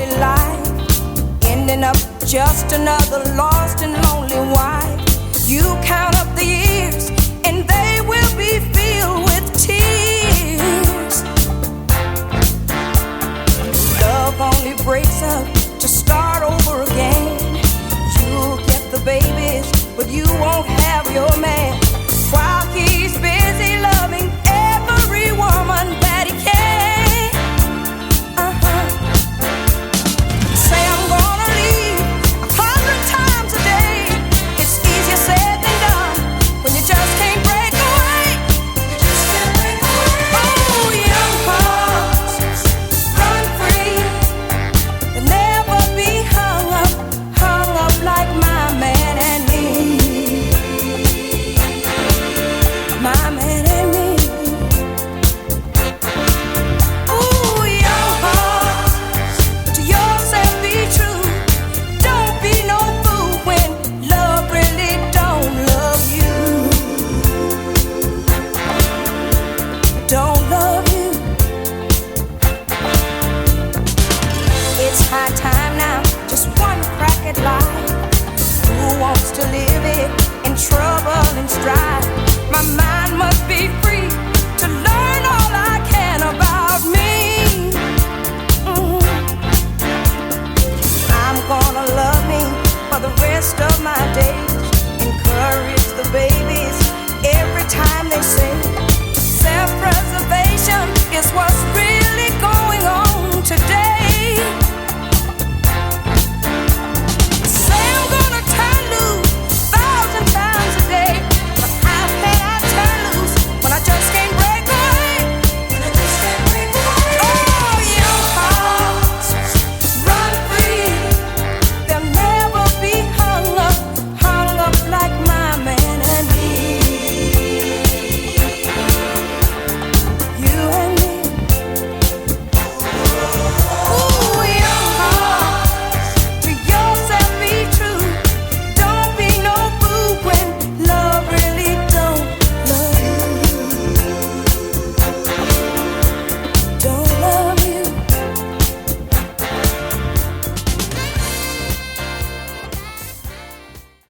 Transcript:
lonely life, ending up just another lost and lonely wife. You count up the years and they will be filled with tears. Love only breaks up to start over again. You'll get the babies, but you won't have your man, while he's busy loving every woman that he can. Say I'm gonna leave 100 times a day. It's easier said than done when you just can't break away. Oh, young hearts, run free and never be hung up like my man and me. My man and me. Ooh, young hearts, to yourself be true. Don't be no fool when love really don't love you. Don't love you. It's high time now, just one crack at life. Who wants to live it in trouble and strife? My mind must be